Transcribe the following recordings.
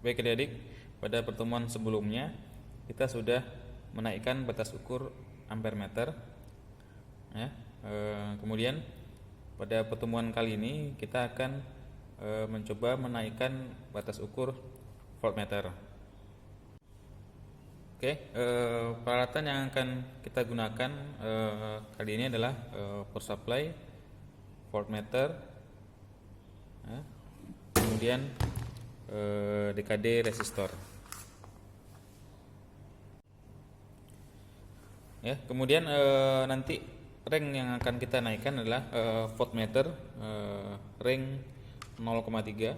Baik adik-adik, pada pertemuan sebelumnya kita sudah menaikkan batas ukur ampere meter ya. Kemudian pada pertemuan kali ini kita akan mencoba menaikkan batas ukur voltmeter. Oke, peralatan yang akan kita gunakan kali ini adalah power supply, voltmeter, ya. Kemudian DKD resistor. Ya, kemudian nanti ring yang akan kita naikkan adalah voltmeter ring 0,3 ya.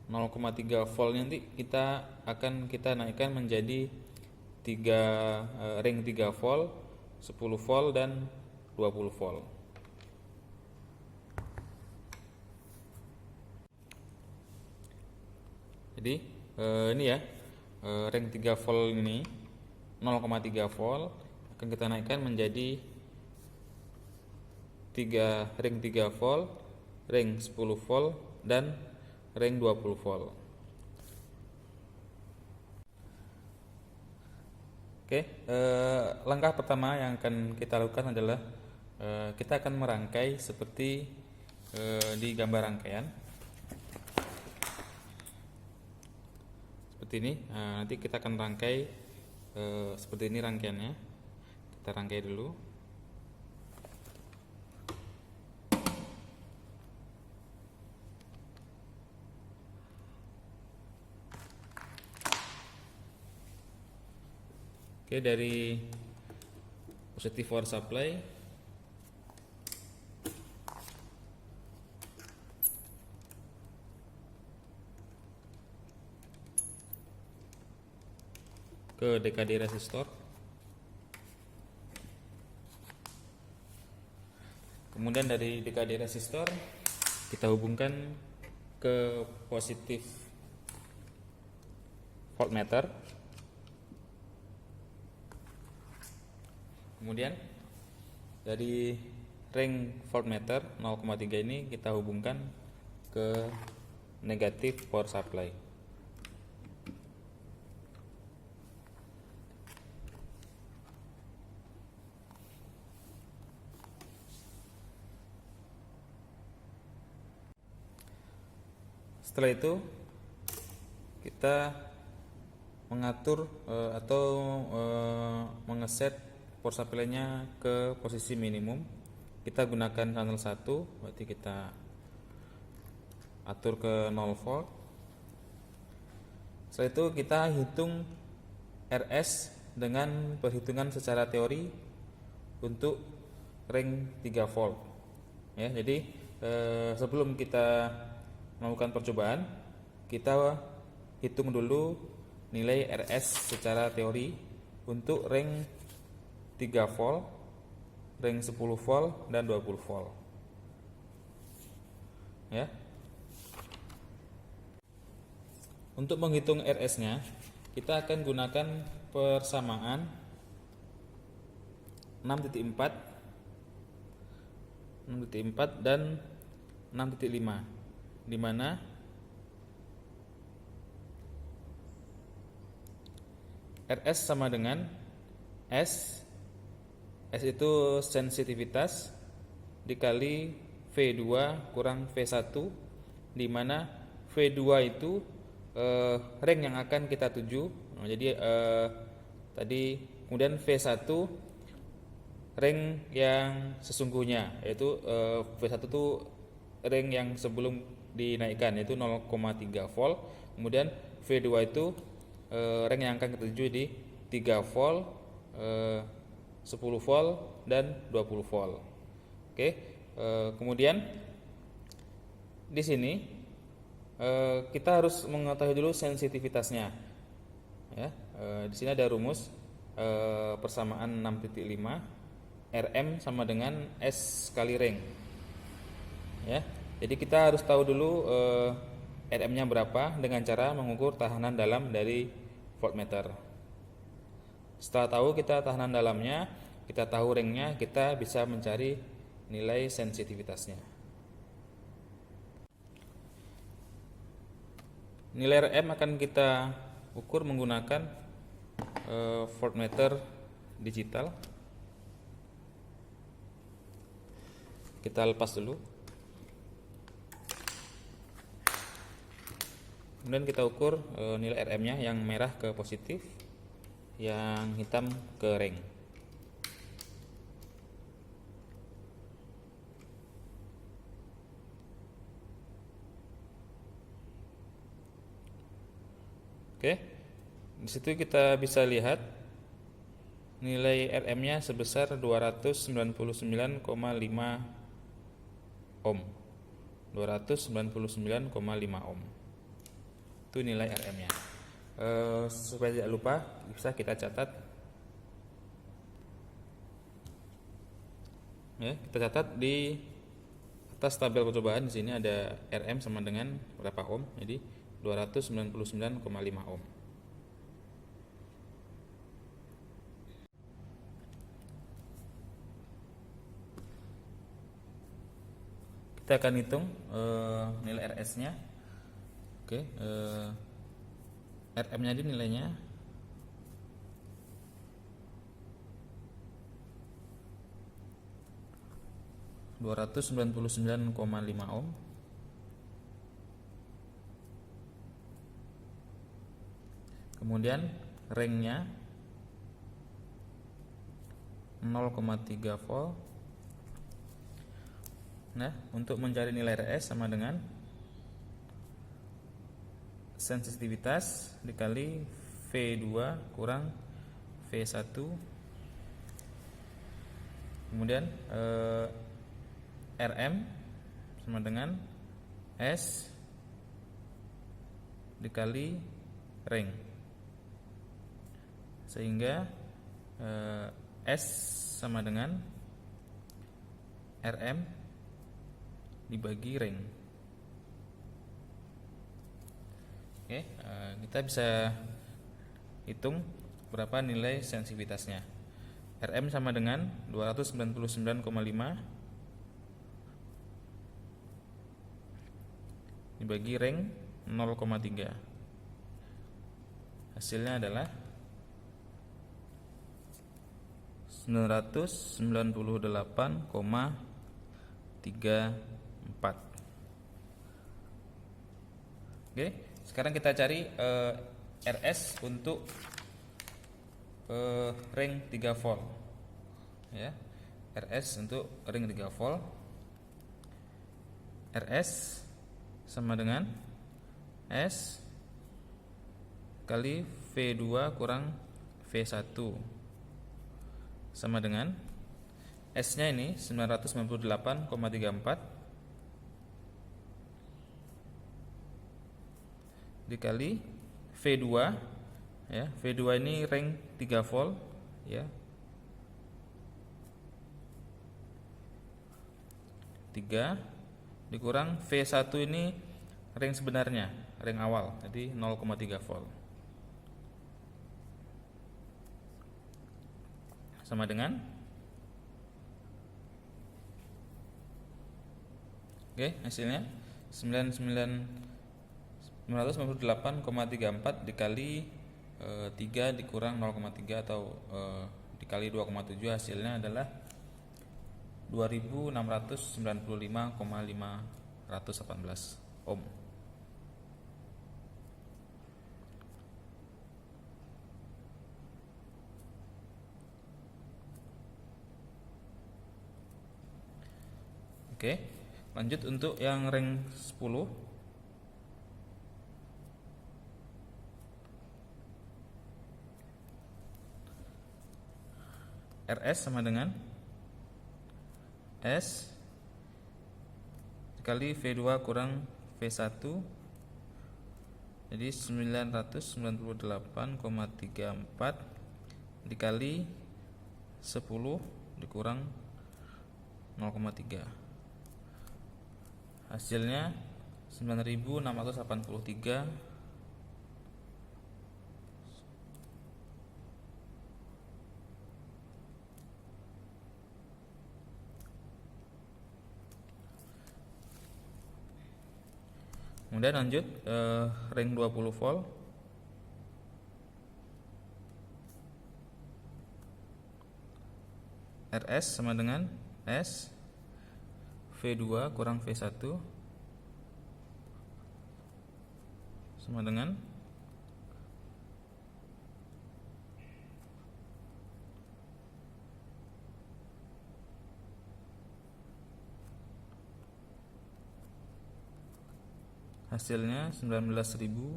0,3 volt nanti kita naikkan menjadi ring 3 volt, 10 volt dan 20 volt. Jadi ini ya, ring 3 volt ini 0,3 volt akan kita naikkan menjadi ring 3 volt, ring 10 volt dan ring 20 volt. Oke, langkah pertama yang akan kita lakukan adalah kita akan merangkai seperti di gambar rangkaian. Seperti ini. Nanti kita akan rangkai seperti ini rangkaiannya. Kita rangkai dulu. Oke, dari positif power supply ke DKD resistor, kemudian dari DKD resistor kita hubungkan ke positif voltmeter, kemudian dari ring voltmeter 0,3 ini kita hubungkan ke negatif power supply. Setelah itu kita mengatur atau mengeset power supply-nya ke posisi minimum. Kita gunakan channel 1, berarti kita atur ke 0 volt. Setelah itu kita hitung RS dengan perhitungan secara teori untuk ring 3 volt. Ya, jadi sebelum kita melakukan percobaan, kita hitung dulu nilai RS secara teori untuk ring 3 volt, ring 10 volt dan 20 volt. Ya. Untuk menghitung RS-nya, kita akan gunakan persamaan 6.4 dan 6.5, di mana RS sama dengan S itu sensitivitas dikali V2 kurang V1, di mana V2 itu ring yang akan kita tuju. Jadi tadi kemudian V1 ring yang sesungguhnya, yaitu V1 itu ring yang sebelum dinaikkan, yaitu 0,3 volt. Kemudian V2 itu ring yang akan kita tuju di 3 volt, 10 volt dan 20 volt. Oke, kemudian di sini kita harus mengetahui dulu sensitivitasnya. Ya, di sini ada rumus persamaan 6.5 Rm sama dengan S kali ring. Ya, jadi kita harus tahu dulu Rm-nya berapa dengan cara mengukur tahanan dalam dari voltmeter. Setelah tahu kita tahanan dalamnya, kita tahu ringnya, kita bisa mencari nilai sensitivitasnya. Nilai RM akan kita ukur menggunakan voltmeter digital. Kita lepas dulu. Kemudian kita ukur nilai RM-nya, yang merah ke positif, yang hitam ke ring. Oke, di situ kita bisa lihat nilai RM-nya sebesar 299,5 ohm. 299,5 ohm. Itu nilai RM-nya. Supaya tidak lupa, bisa kita catat. Ya, kita catat di atas tabel percobaan. Di sini ada RM sama dengan berapa ohm. Jadi 299,5 ohm. Kita akan hitung nilai RS-nya. Oke, RM-nya di nilainya 299,5 ohm. Kemudian ringnya 0,3 volt. Nah, untuk mencari nilai RS sama dengan sensitivitas dikali V2 kurang V1. Kemudian RM sama dengan S dikali ring, sehingga S sama dengan RM dibagi ring. Oke, kita bisa hitung berapa nilai sensitivitasnya. RM sama dengan 299,5 dibagi ring 0,3. Hasilnya adalah 998,34. Oke, sekarang kita cari RS untuk ring 3 volt. Ya. RS untuk ring 3 volt. RS sama dengan S kali V2 kurang V1 sama dengan S-nya ini 998,34 dikali V2, ya. V2 ini ring 3 volt, ya. 3 dikurang V1 ini ring sebenarnya, ring awal, jadi 0,3 volt. Sama dengan, oke, hasilnya 998,34 dikali 3 dikurang 0,3 atau dikali 2,7, hasilnya adalah 2695,518 ohm. Oke, lanjut untuk yang ring 10. RS sama dengan S dikali V2 kurang V1, jadi 998,34 dikali 10 dikurang 0,3, hasilnya 9683 Kemudian lanjut ring 20 volt. RS sama dengan S V2 kurang V1 sama dengan hasilnya 19.667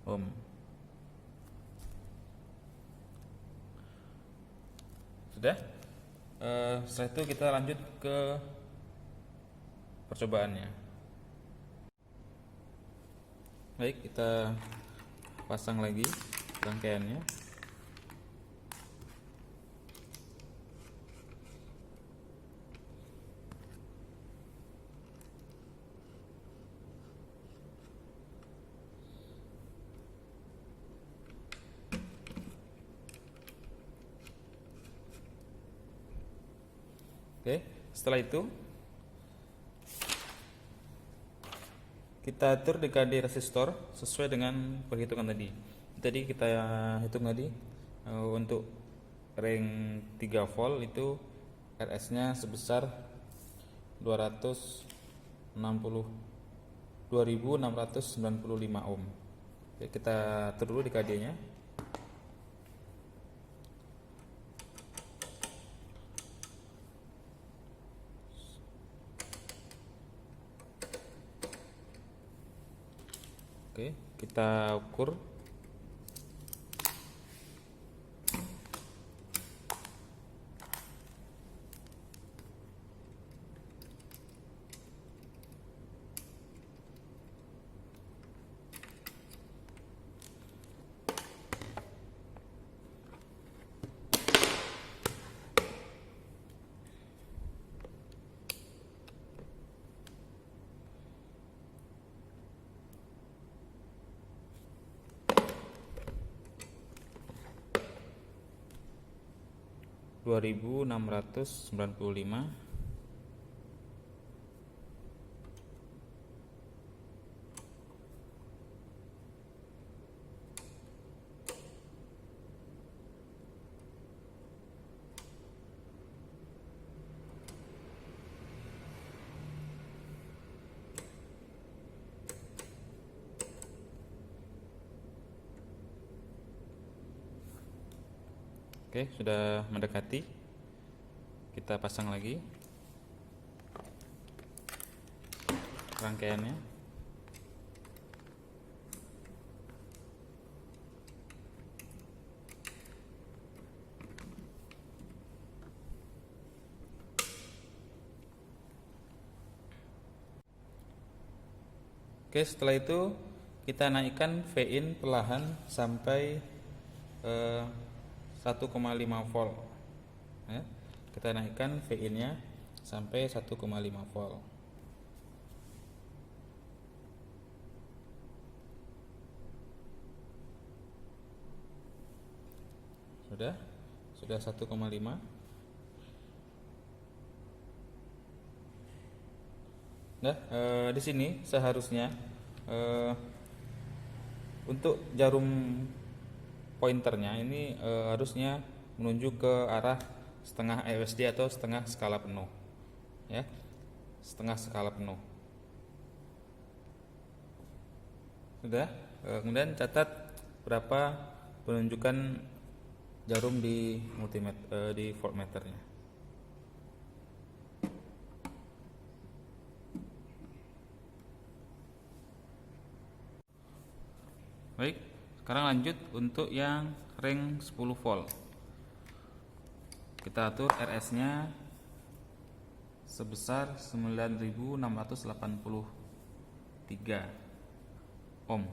ohm. Sudah. Setelah itu kita lanjut ke percobaannya. Baik, kita pasang lagi rangkaiannya. Oke, setelah itu kita atur dekade resistor sesuai dengan perhitungan tadi. Tadi kita hitung tadi untuk ring 3 volt itu RS-nya sebesar 2695 ohm. Oke, kita atur dulu dekadenya. Oke, kita ukur. Dua ribu enam ratus sembilan puluh lima. Oke, sudah mendekati. Kita pasang lagi rangkaiannya. Oke, setelah itu kita naikkan V-in perlahan sampai 1,5 volt. Ya, kita naikkan V-in-nya sampai 1,5 volt. Sudah 1,5. Nah, di sini seharusnya untuk jarum pointernya ini harusnya menuju ke arah setengah EWSD atau setengah skala penuh, ya, setengah skala penuh. Sudah. Kemudian catat berapa penunjukan jarum di multimeter, di voltmeternya. Baik, sekarang lanjut untuk yang ring 10 volt. Kita atur RS-nya sebesar 9683 ohm.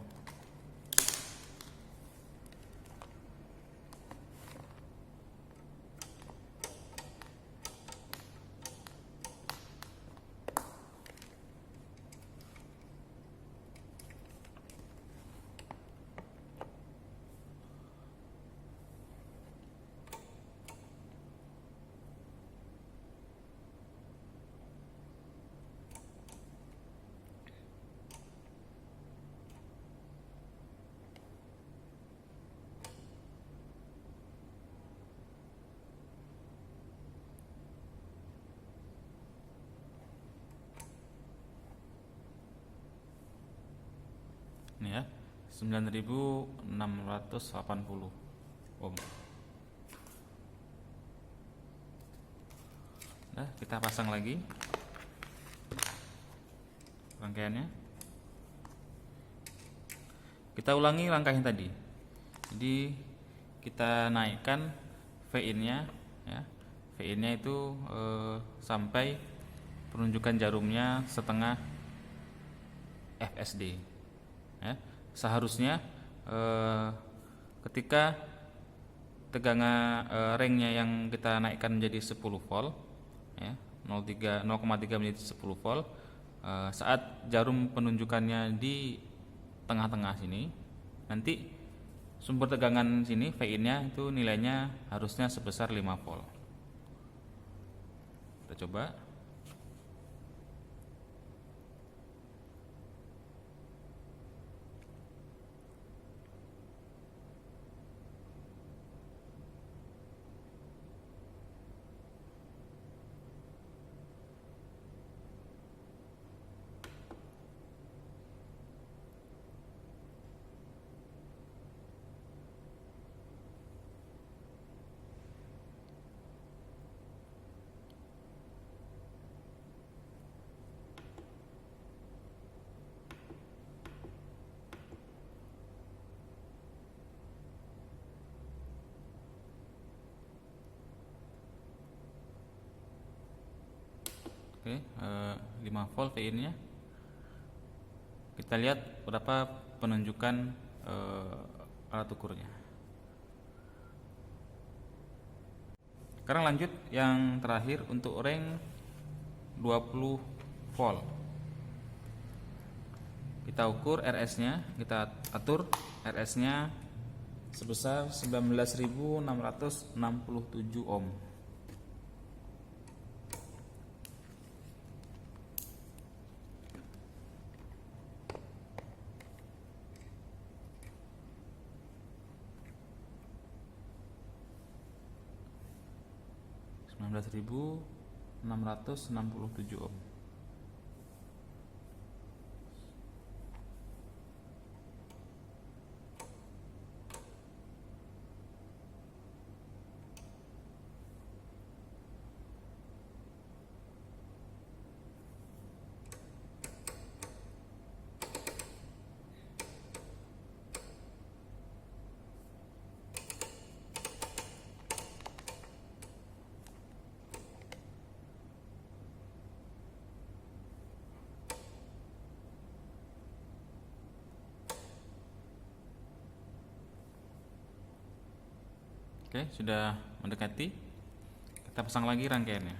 Ini ya, 9680 ohm. Nah, kita pasang lagi rangkaiannya. Kita ulangi rangkaian tadi. Jadi kita naikkan V-in-nya ya. V-in-nya itu sampai penunjukan jarumnya setengah FSD ya. Seharusnya ketika tegangan ringnya yang kita naikkan menjadi 10 volt ya, 0,3 menjadi 10 volt, saat jarum penunjukannya di tengah-tengah sini, nanti sumber tegangan sini V-in-nya itu nilainya harusnya sebesar 5 volt. Kita coba. Oke, 5 volt V-in-nya. Kita lihat berapa penunjukan alat ukurnya. Sekarang lanjut yang terakhir untuk ring 20 volt. Kita ukur RS-nya, kita atur RS-nya sebesar 19.667 ohm. Ribu 667 ohm. Oke, sudah mendekati. Kita pasang lagi rangkaiannya.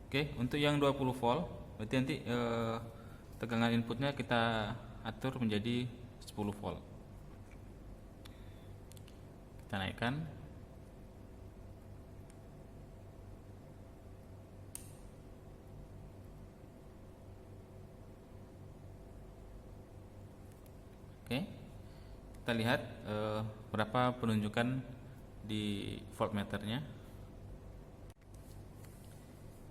Oke, untuk yang 20 volt, berarti nanti tegangan inputnya kita atur menjadi 10 volt. Kita naikkan. Oke, kita lihat berapa penunjukan di voltmeternya.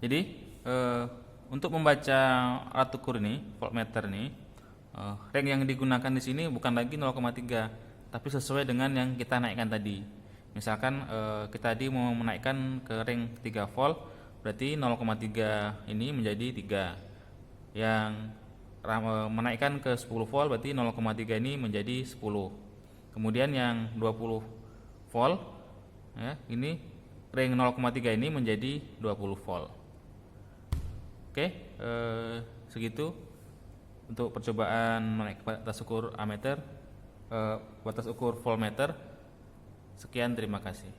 Jadi untuk membaca alat ukur ini, voltmeter ini, ring yang digunakan di sini bukan lagi 0,3, tapi sesuai dengan yang kita naikkan tadi. Misalkan kita tadi mau menaikkan ke ring 3 volt, berarti 0,3 ini menjadi 3. Yang menaikkan ke 10 volt berarti 0,3 ini menjadi 10. Kemudian yang 20 volt ya, ini ring 0,3 ini menjadi 20 volt. Oke, segitu untuk percobaan menaik batas ukur ammeter, batas ukur voltmeter. Sekian, terima kasih.